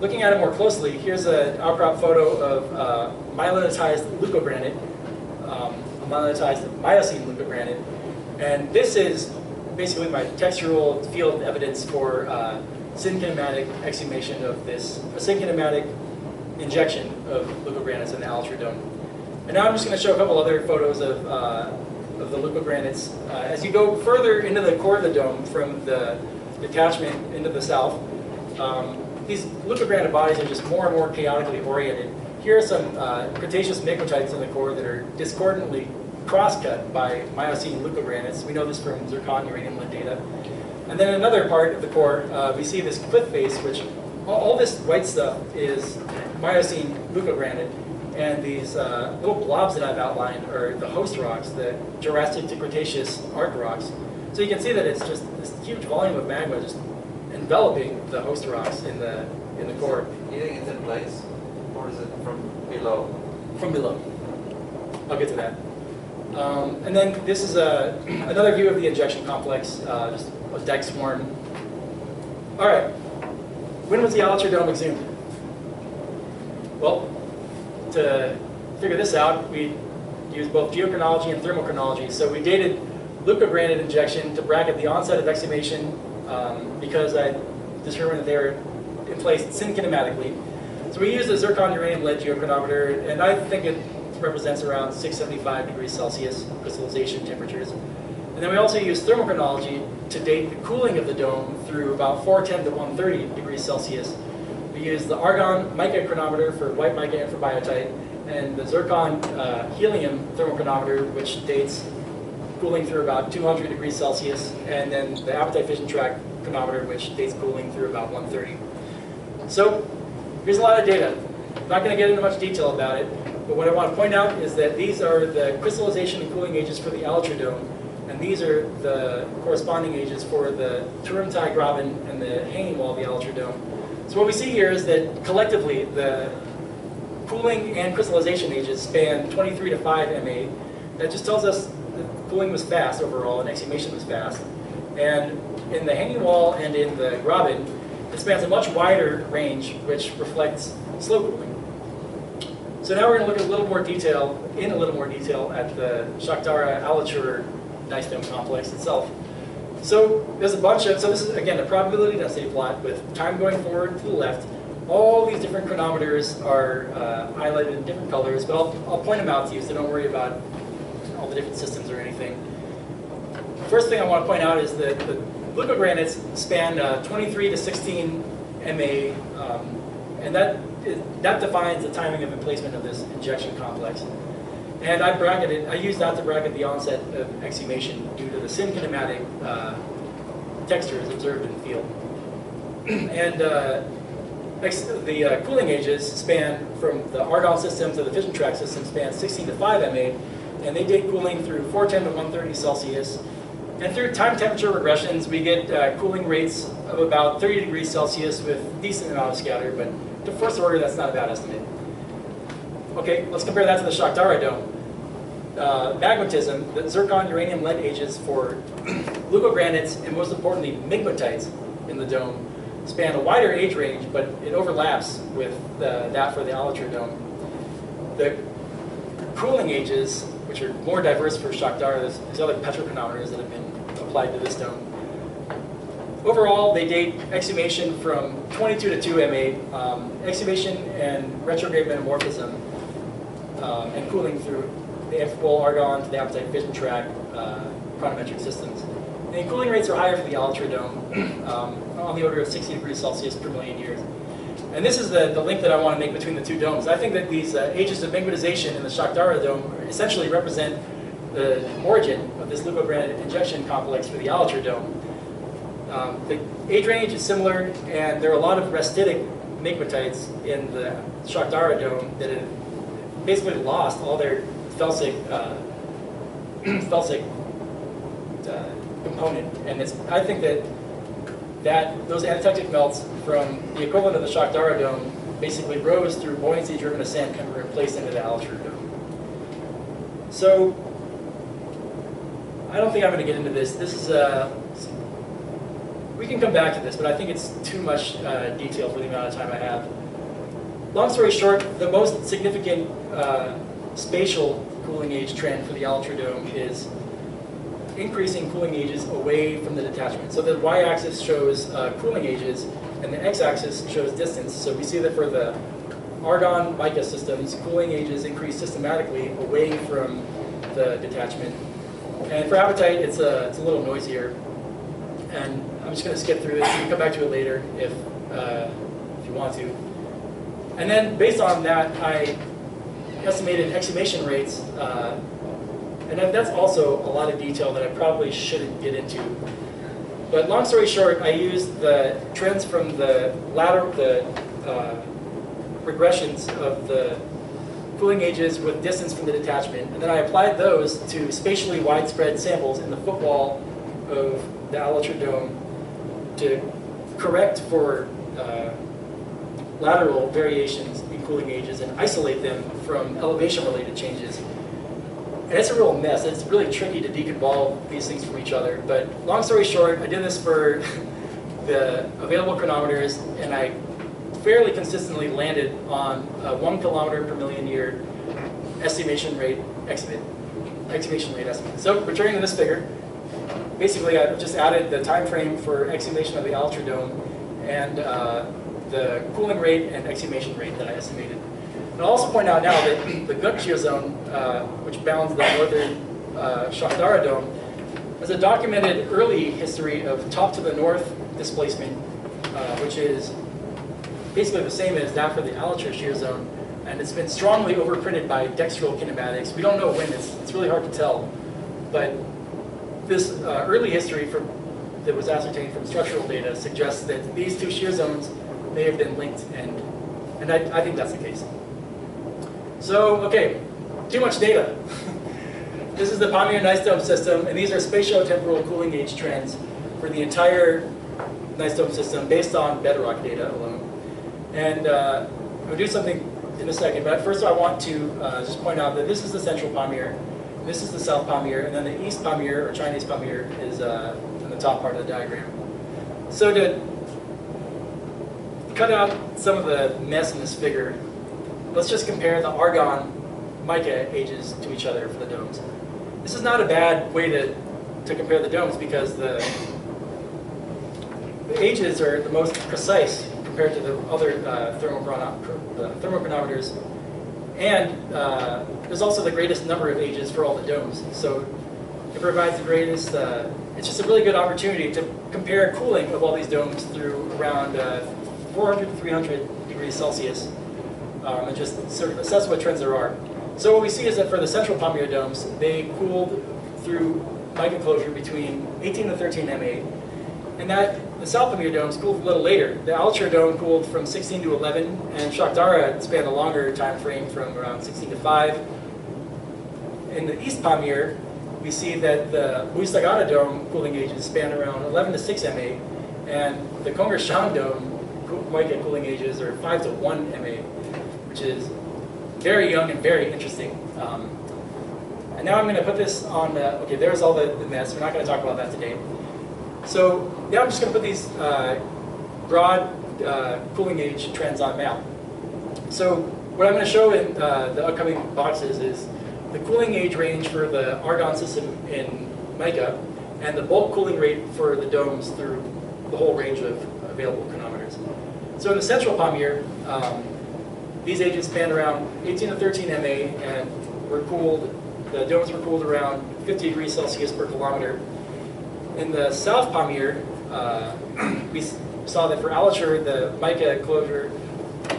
Looking at it more closely, here's an outcrop photo of myelinized leucogranite, myelinized Miocene leucogranite, and this is basically my textural field evidence for synkinematic exhumation of this, a synkinematic injection of leucogranites in the Altucher dome. And now I'm just going to show a couple other photos of the leucogranites. As you go further into the core of the dome from the detachment into the south, these leucogranite bodies are just more and more chaotically oriented. Here are some Cretaceous migmatites in the core that are discordantly cross-cut by Miocene leucogranites. We know this from zircon uranium lead data. And then another part of the core, we see this cliff face, which all this white stuff is Miocene leucogranite. And these little blobs that I've outlined are the host rocks, the Jurassic to Cretaceous arc rocks. So you can see that it's just this huge volume of magma just enveloping the host rocks in the core. You think it's in place, or is it from below? From below. I'll get to that. And then this is another view of the injection complex, just a deck swarm. All right. When was the Altucher dome exhumed? Well, to figure this out, we used both geochronology and thermochronology. So we dated leucogranite injection to bracket the onset of exhumation because I determined that they were in place synkinematically. So we used a zircon uranium lead geochronometer, and I think it represents around 675 degrees Celsius crystallization temperatures. And then we also used thermochronology to date the cooling of the dome through about 410 to 130 degrees Celsius. We used the argon mica chronometer for white mica and for biotite, and the zircon helium thermochronometer, which dates cooling through about 200 degrees Celsius, and then the apatite fission tract chronometer, which dates cooling through about 130. So here's a lot of data. I'm not going to get into much detail about it, but what I want to point out is that these are the crystallization and cooling ages for the Altucher dome, and these are the corresponding ages for the Turumtai graben and the hanging wall of the Altucher dome. So what we see here is that collectively the cooling and crystallization ages span 23 to 5 MA. That just tells us that cooling was fast overall and exhumation was fast. And in the hanging wall and in the graben, it spans a much wider range, which reflects slow cooling. So now we're going to look at a little more detail at the Shaktara Altucher gneiss dome complex itself. So there's a bunch of, so this is again a probability density plot with time going forward to the left. All these different chronometers are highlighted in different colors, but I'll point them out to you, so don't worry about all the different systems or anything. First thing I want to point out is that the leucogranites span 23 to 16 MA, and that defines the timing of emplacement of this injection complex. And I used that to bracket the onset of exhumation due to the synkinematic textures observed in the field. And the cooling ages span from the argon system to the fission tract system span 16 to 5 MA, and they date cooling through 410 to 130 Celsius. And through time temperature regressions, we get cooling rates of about 30 degrees Celsius with a decent amount of scatter, but to first order, that's not a bad estimate. Okay, let's compare that to the Shaktara dome. magmatism, the zircon, uranium, lead ages for leucogranites, and most importantly, migmatites in the dome span a wider age range, but it overlaps with that for the Alitude dome. The cooling ages, which are more diverse for Shakhdara, there's other petrochronometers that have been applied to this dome. Overall, they date exhumation from 22 to 2 MA, exhumation and retrograde metamorphism, and cooling through the amphibole argon to the apatite fission track chronometric systems. And cooling rates are higher for the Alitude dome, on the order of 60 degrees Celsius per million years. And this is the link that I want to make between the two domes. I think that these ages of migmatization in the Shakhdara dome essentially represent the origin of this leucogranite injection complex for the Alitude dome. The age range is similar, and there are a lot of restitic migmatites in the Shakhdara dome that have basically lost all their felsic component. And I think that those anatectic melts from the equivalent of the Shakhdara dome basically rose through buoyancy-driven ascent and were placed into the Alitude dome. So I don't think I'm going to get into this. This is we can come back to this, but I think it's too much detail for the amount of time I have. Long story short, the most significant spatial cooling age trend for the Alitude dome is increasing cooling ages away from the detachment. So the y-axis shows cooling ages, and the x-axis shows distance. So we see that for the argon mica systems, cooling ages increase systematically away from the detachment. And for apatite, it's a little noisier. And I'm just going to skip through this. You can come back to it later if you want to. And then based on that, I estimated exhumation rates. And that's also a lot of detail that I probably shouldn't get into. But long story short, I used the trends from the regressions of the cooling ages with distance from the detachment, and then I applied those to spatially widespread samples in the footwall of the Alitude dome to correct for lateral variations in cooling ages and isolate them from elevation-related changes. And it's a real mess. It's really tricky to deconvolve these things from each other. But long story short, I did this for the available chronometers, and I fairly consistently landed on a 1 kilometer per million year exhumation rate estimate. So returning to this figure, basically I just added the time frame for exhumation of the Alitude dome and the cooling rate and exhumation rate that I estimated. And I'll also point out now that the Gut geozone, which bounds the northern Shakhdara dome, has a documented early history of top to the north displacement, which is basically the same as that for the Alitude shear zone, and it's been strongly overprinted by dextral kinematics. We don't know when, it's really hard to tell, but this early history that was ascertained from structural data suggests that these two shear zones may have been linked, and I think that's the case. So, okay, too much data. This is the Pamir gneiss dome system, and these are spatio-temporal cooling age trends for the entire gneiss dome system based on bedrock data alone. And I'll do something in a second, but first I want to just point out that this is the central Pamir, this is the south Pamir, and then the east Pamir, or Chinese Pamir, is in the top part of the diagram. So to cut out some of the mess in this figure, let's just compare the argon mica ages to each other for the domes. This is not a bad way to compare the domes because the ages are the most precise compared to the other thermochronometers, and there's also the greatest number of ages for all the domes. So it provides the greatest, it's just a really good opportunity to compare cooling of all these domes through around 400 to 300 degrees Celsius. And just sort of assess what trends there are. So what we see is that for the central Pamir domes, they cooled through mica closure between 18 to 13 MA, and that the south Pamir domes cooled a little later. The Alitude dome cooled from 16 to 11, and Shakhdara spanned a longer time frame from around 16 to 5. In the east Pamir, we see that the Buistagata dome cooling ages span around 11 to 6 MA, and the Kongershan dome mica cooling ages are 5 to 1 MA. Which is very young and very interesting. And now I'm going to put this on, okay, there's all the mess. We're not going to talk about that today. So now I'm just going to put these broad cooling age trends on map. So what I'm going to show in the upcoming boxes is the cooling age range for the argon system in mica and the bulk cooling rate for the domes through the whole range of available chronometers. So in the central Pamir, these ages span around 18 to 13 MA and were cooled, the domes were cooled around 50 degrees Celsius per kilometer. In the South Pamir, we saw that for Alachur, the mica closure,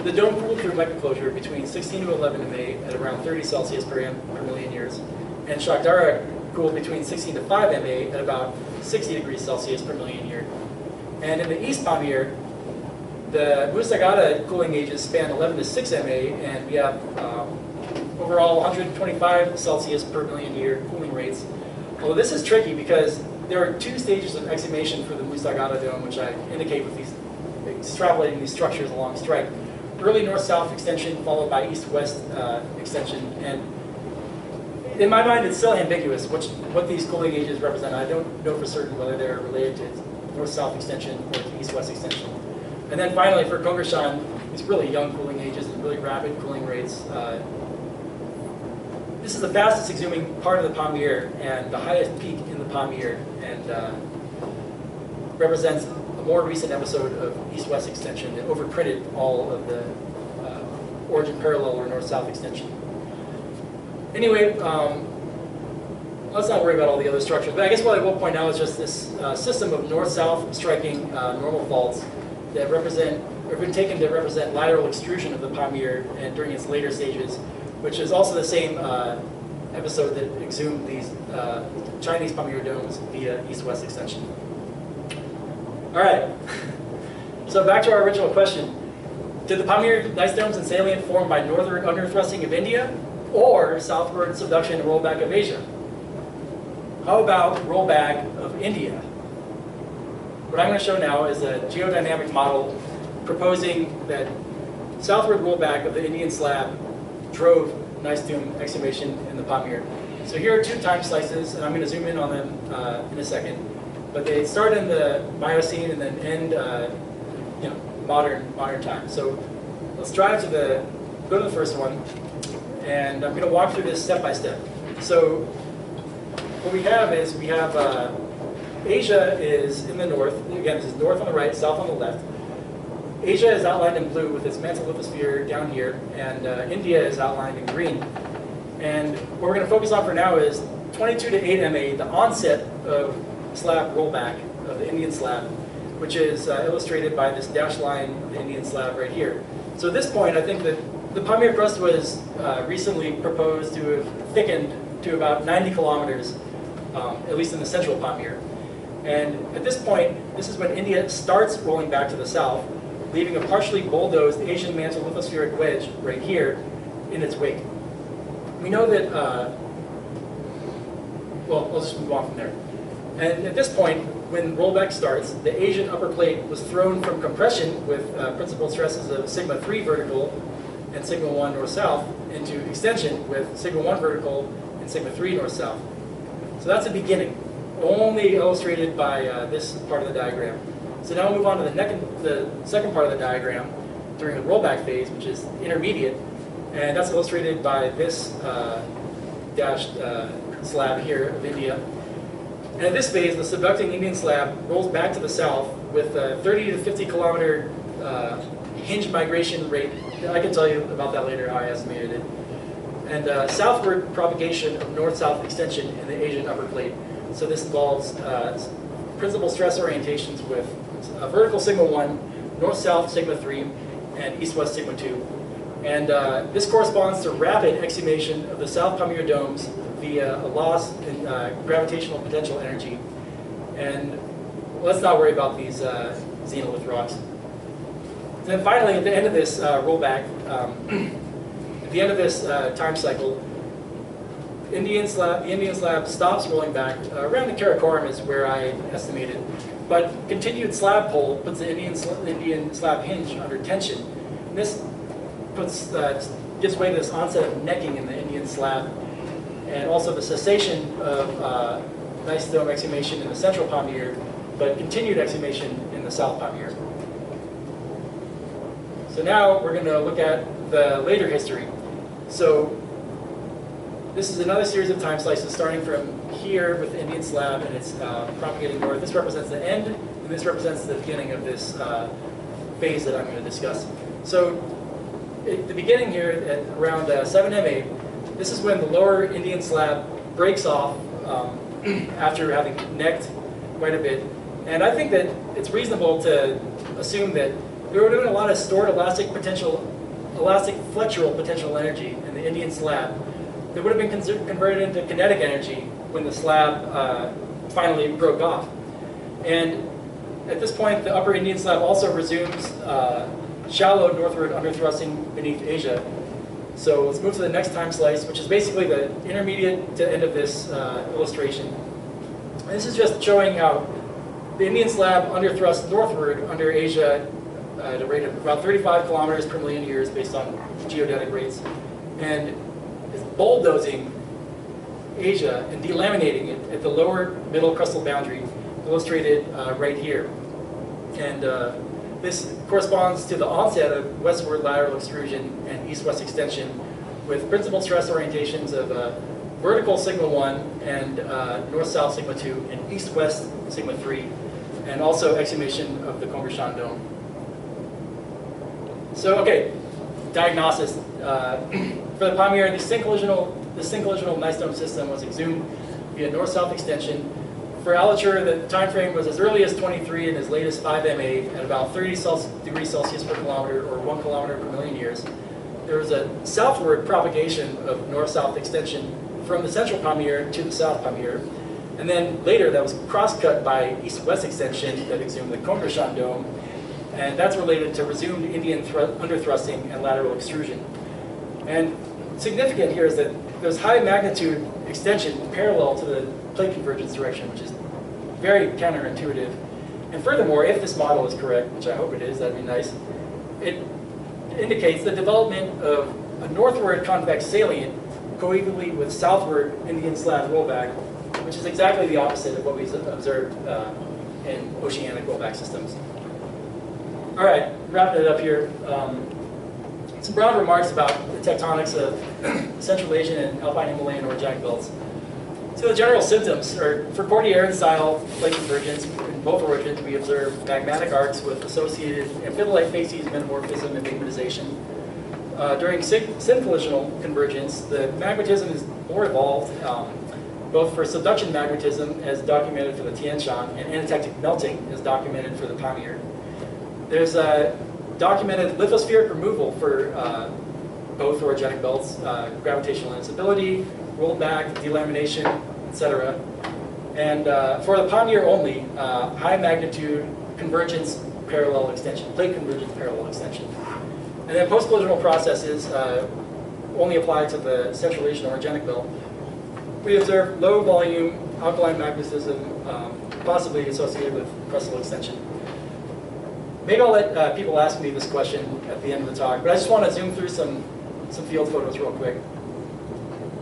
the dome cooled through mica closure between 16 to 11 MA at around 30 Celsius per million years. And Shakdara cooled between 16 to 5 MA at about 60 degrees Celsius per million year. And in the East Pamir, the Mustagata cooling ages span 11 to 6 MA, and we have overall 125 Celsius per million year cooling rates. Although this is tricky because there are two stages of exhumation for the Mustagata dome, which I indicate with these extrapolating these structures along strike. Early north-south extension followed by east-west extension, and in my mind it's still ambiguous what these cooling ages represent. I don't know for certain whether they're related to north-south extension or to east-west extension. And then finally for Kongershan, these really young cooling ages and really rapid cooling rates. This is the fastest exhuming part of the Pamir and the highest peak in the Pamir, and represents a more recent episode of east-west extension that overprinted all of the origin parallel or north-south extension. Anyway, let's not worry about all the other structures, but I guess what I will point out is just this system of north-south striking normal faults that have been taken to represent lateral extrusion of the Pamir and during its later stages, which is also the same episode that exhumed these Chinese Pamir domes via east-west extension. All right, so back to our original question. Did the Pamir gneiss domes and salient form by northern underthrusting of India or southward subduction and rollback of Asia? How about rollback of India? What I'm going to show now is a geodynamic model proposing that southward rollback of the Indian slab drove gneiss dome exhumation in the Pamir. So here are two time slices, and I'm going to zoom in on them in a second. But they start in the Miocene and then end, modern time. So let's go to the first one, and I'm going to walk through this step by step. So what we have is Asia is in the north. Again, this is north on the right, south on the left. Asia is outlined in blue with its mantle lithosphere down here, and India is outlined in green. And what we're going to focus on for now is 22 to 8 MA, the onset of slab rollback of the Indian slab, which is illustrated by this dashed line of the Indian slab right here. So at this point, I think that the Pamir crust was recently proposed to have thickened to about 90 kilometers, at least in the central Pamir. And at this point, this is when India starts rolling back to the south, leaving a partially bulldozed Asian mantle lithospheric wedge right here in its wake. We know that, well, I'll just move on from there. And at this point, when rollback starts, the Asian upper plate was thrown from compression with principal stresses of sigma 3 vertical and sigma 1 north-south into extension with sigma 1 vertical and sigma 3 north-south. So that's a beginning, only illustrated by this part of the diagram. So now we'll move on to the second part of the diagram during the rollback phase, which is intermediate, and that's illustrated by this dashed slab here of India. And at this phase, the subducting Indian slab rolls back to the south with a 30 to 50 kilometer hinge migration rate. I can tell you about that later, how I estimated it. And southward propagation of north-south extension in the Asian upper plate. So this involves principal stress orientations with vertical sigma 1, north-south sigma 3, and east-west sigma 2. And this corresponds to rapid exhumation of the South Pamir domes via a loss in gravitational potential energy. And let's not worry about these xenolith rocks. And then finally, at the end of this rollback, at the end of this time cycle, the Indian slab stops rolling back. Around the Karakoram is where I estimated. But continued slab pull puts the Indian slab hinge under tension. And this gives way to this onset of necking in the Indian slab. and also the cessation of gneiss-dome exhumation in the central Pamir, but continued exhumation in the south Pamir. So now we're going to look at the later history. So this is another series of time slices starting from here with the Indian slab, and it's propagating north. This represents the end, and this represents the beginning of this phase that I'm going to discuss. So at the beginning here, at around 7 MA, this is when the lower Indian slab breaks off after having necked quite a bit. And I think that it's reasonable to assume that we were doing a lot of stored elastic flexural potential energy in the Indian slab that would have been converted into kinetic energy when the slab finally broke off. And at this point, the upper Indian slab also resumes shallow northward underthrusting beneath Asia. So let's move to the next time slice, which is basically the intermediate to end of this illustration. And this is just showing how the Indian slab underthrust northward under Asia at a rate of about 35 kilometers per million years based on geodetic rates. And it's bulldozing Asia and delaminating it at the lower middle crustal boundary, illustrated right here. And this corresponds to the onset of westward lateral extrusion and east-west extension with principal stress orientations of vertical sigma 1 and north-south sigma 2 and east-west sigma 3, and also exhumation of the Kongershan dome. So, okay, diagnosis. For the Pamir, the syncolusional gneiss dome system was exhumed via north-south extension. For Alitude, the time frame was as early as 23 and as late as 5 MA at about 30 degrees Celsius per kilometer, or 1 kilometer per million years. There was a southward propagation of north-south extension from the central Pamir to the south Pamir. And then later, that was cross-cut by east-west extension that exhumed the Kongershan dome. And that's related to resumed Indian underthrusting and lateral extrusion. And significant here is that there's high magnitude extension parallel to the plate convergence direction, which is very counterintuitive. And furthermore, if this model is correct, which I hope it is, that'd be nice, it indicates the development of a northward convex salient coevally with southward Indian slab rollback, which is exactly the opposite of what we observed in oceanic rollback systems. All right, wrapping it up here. Some broad remarks about the tectonics of Central Asian and Alpine Himalayan orogenic belts. So the general symptoms are for Cordilleran-style plate convergence in both origins, we observe magmatic arcs with associated amphibolite facies, metamorphism, and magnetization. During syncolusional convergence, the magmatism is more evolved, both for subduction magmatism, as documented for the Tian Shan, and anatectic melting, as documented for the Pamir. There's a documented lithospheric removal for both orogenic belts, gravitational instability, rollback, delamination, etc. And for the Pamir only, high magnitude convergence parallel extension, plate convergence parallel extension. And then post-collisional processes only apply to the Central Asian orogenic belt. We observe low volume alkaline magmatism, possibly associated with crustal extension. Maybe I'll let people ask me this question at the end of the talk, but I just want to zoom through some field photos real quick.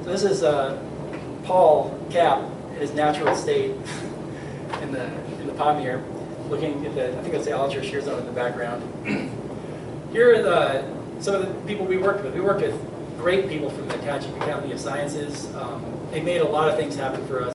So this is Paul Cap in his natural state in the Pamir, looking at the, I think that's the Alitude shear zone in the background. Here are some of the people we worked with. We worked with great people from the Tajik Academy of Sciences. They made a lot of things happen for us.